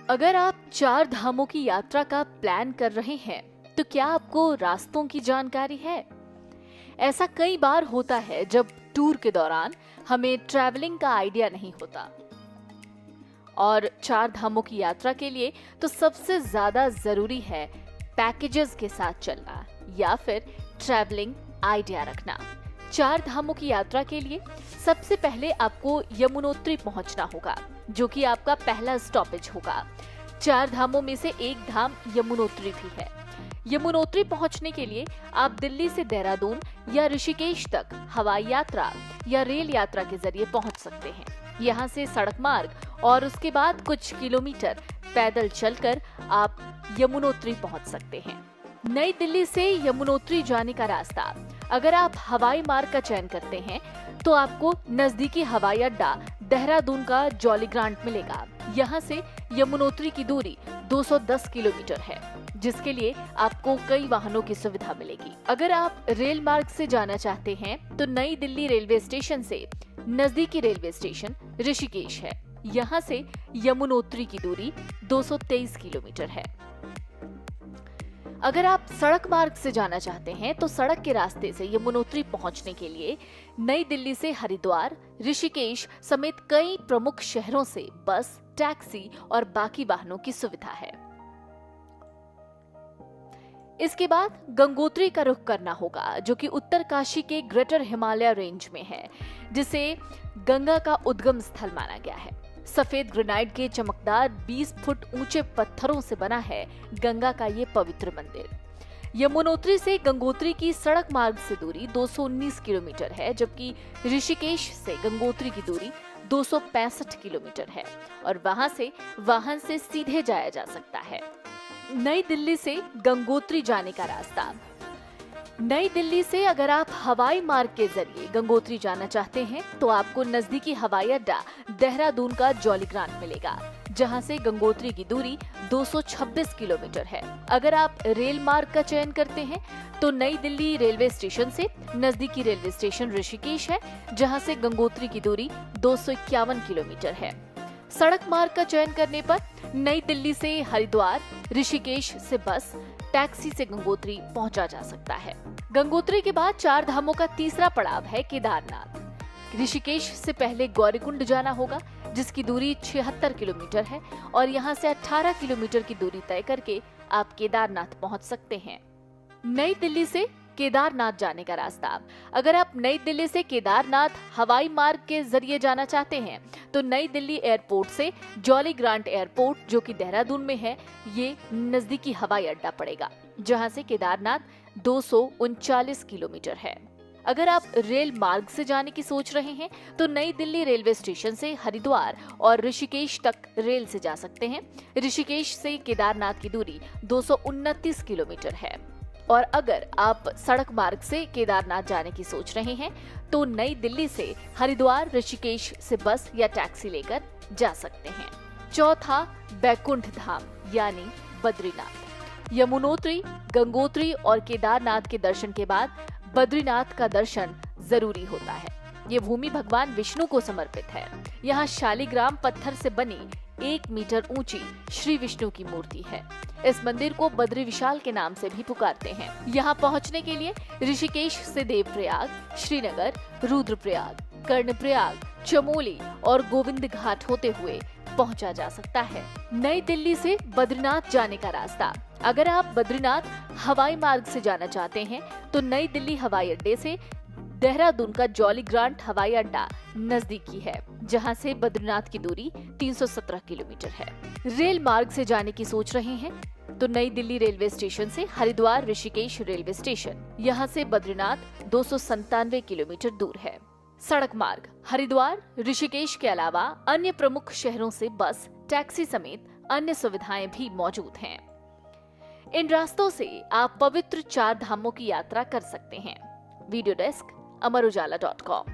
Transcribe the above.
अगर आप चार धामों की यात्रा का प्लान कर रहे हैं तो क्या आपको रास्तों की जानकारी है? ऐसा कई बार होता है जब टूर के दौरान हमें ट्रैवलिंग का आइडिया नहीं होता और चार धामों की यात्रा के लिए तो सबसे ज्यादा जरूरी है पैकेजेस के साथ चलना या फिर ट्रैवलिंग आइडिया रखना। चार धामों की यात्रा के लिए सबसे पहले आपको यमुनोत्री पहुंचना होगा, जो कि आपका पहला स्टॉपेज होगा। चार धामों में से एक धाम यमुनोत्री भी है। यमुनोत्री पहुंचने के लिए आप दिल्ली से देहरादून या ऋषिकेश तक हवाई यात्रा या रेल यात्रा के जरिए पहुंच सकते हैं। यहाँ से सड़क मार्ग और उसके बाद कुछ किलोमीटर पैदल चलकर आप यमुनोत्री पहुंच सकते हैं। नई दिल्ली से यमुनोत्री जाने का रास्ता, अगर आप हवाई मार्ग का चयन करते हैं तो आपको नजदीकी हवाई अड्डा देहरादून का जॉली ग्रांट मिलेगा। यहाँ से यमुनोत्री की दूरी 210 किलोमीटर है, जिसके लिए आपको कई वाहनों की सुविधा मिलेगी। अगर आप रेल मार्ग से जाना चाहते हैं तो नई दिल्ली रेलवे स्टेशन से नजदीकी रेलवे स्टेशन ऋषिकेश है। यहाँ से यमुनोत्री की दूरी 223 किलोमीटर है। अगर आप सड़क मार्ग से जाना चाहते हैं तो सड़क के रास्ते से यमुनोत्री पहुंचने के लिए नई दिल्ली से हरिद्वार, ऋषिकेश समेत कई प्रमुख शहरों से बस, टैक्सी और बाकी वाहनों की सुविधा है। इसके बाद गंगोत्री का रुख करना होगा, जो कि उत्तरकाशी के ग्रेटर हिमालय रेंज में है, जिसे गंगा का उद्गम स्थल माना गया है। सफेद ग्रेनाइट के चमकदार 20 फुट ऊंचे पत्थरों से बना है गंगा का ये पवित्र मंदिर। यमुनोत्री से गंगोत्री की सड़क मार्ग से दूरी 219 किलोमीटर है, जबकि ऋषिकेश से गंगोत्री की दूरी 265 किलोमीटर है और वहां से वाहन से सीधे जाया जा सकता है। नई दिल्ली से गंगोत्री जाने का रास्ता, नई दिल्ली से अगर आप हवाई मार्ग के जरिए गंगोत्री जाना चाहते हैं तो आपको नजदीकी हवाई अड्डा देहरादून का जॉली ग्रांट मिलेगा, जहां से गंगोत्री की दूरी 226 किलोमीटर है। अगर आप रेल मार्ग का चयन करते हैं तो नई दिल्ली रेलवे स्टेशन से नजदीकी रेलवे स्टेशन ऋषिकेश है, जहां से गंगोत्री की दूरी 251 किलोमीटर है। सड़क मार्ग का चयन करने पर नई दिल्ली से हरिद्वार, ऋषिकेश से बस, टैक्सी से गंगोत्री पहुंचा जा सकता है। गंगोत्री के बाद चार धामों का तीसरा पड़ाव है केदारनाथ। ऋषिकेश से पहले गौरीकुंड जाना होगा, जिसकी दूरी 76 किलोमीटर है और यहां से 18 किलोमीटर की दूरी तय करके आप केदारनाथ पहुंच सकते हैं। नई दिल्ली से केदारनाथ जाने का रास्ता, अगर आप नई दिल्ली से केदारनाथ हवाई मार्ग के जरिए जाना चाहते हैं तो नई दिल्ली एयरपोर्ट से जॉली ग्रांट एयरपोर्ट, जो कि देहरादून में है, ये नजदीकी हवाई अड्डा पड़ेगा, जहां से केदारनाथ 239 किलोमीटर है। अगर आप रेल मार्ग से जाने की सोच रहे हैं तो नई दिल्ली रेलवे स्टेशन से हरिद्वार और ऋषिकेश तक रेल से जा सकते हैं। ऋषिकेश से केदारनाथ की दूरी 229 किलोमीटर है। और अगर आप सड़क मार्ग से केदारनाथ जाने की सोच रहे हैं तो नई दिल्ली से हरिद्वार, ऋषिकेश से बस या टैक्सी लेकर जा सकते हैं। चौथा, बैकुंठ धाम यानी बद्रीनाथ। यमुनोत्री, गंगोत्री और केदारनाथ के दर्शन के बाद बद्रीनाथ का दर्शन जरूरी होता है। ये भूमि भगवान विष्णु को समर्पित है। यहाँ शालिग्राम पत्थर से बनी 1 मीटर ऊंची श्री विष्णु की मूर्ति है। इस मंदिर को बद्री विशाल के नाम से भी पुकारते हैं। यहाँ पहुँचने के लिए ऋषिकेश से देवप्रयाग, श्रीनगर, रुद्रप्रयाग, कर्णप्रयाग, चमोली और गोविंद घाट होते हुए पहुँचा जा सकता है। नई दिल्ली से बद्रीनाथ जाने का रास्ता, अगर आप बद्रीनाथ हवाई मार्ग से जाना चाहते हैं तो नई दिल्ली हवाई अड्डे से देहरादून का जॉली ग्रांट हवाई अड्डा नजदीकी है, जहां से बद्रीनाथ की दूरी 317 किलोमीटर है। रेल मार्ग से जाने की सोच रहे हैं तो नई दिल्ली रेलवे स्टेशन से हरिद्वार, ऋषिकेश रेलवे स्टेशन, यहां से बद्रीनाथ 297 किलोमीटर दूर है। सड़क मार्ग, हरिद्वार, ऋषिकेश के अलावा अन्य प्रमुख शहरों से बस, टैक्सी समेत अन्य सुविधाएं भी मौजूद हैं। इन रास्तों से आप पवित्र चार धामों की यात्रा कर सकते हैं। वीडियो डेस्क, अमर उजाला.com।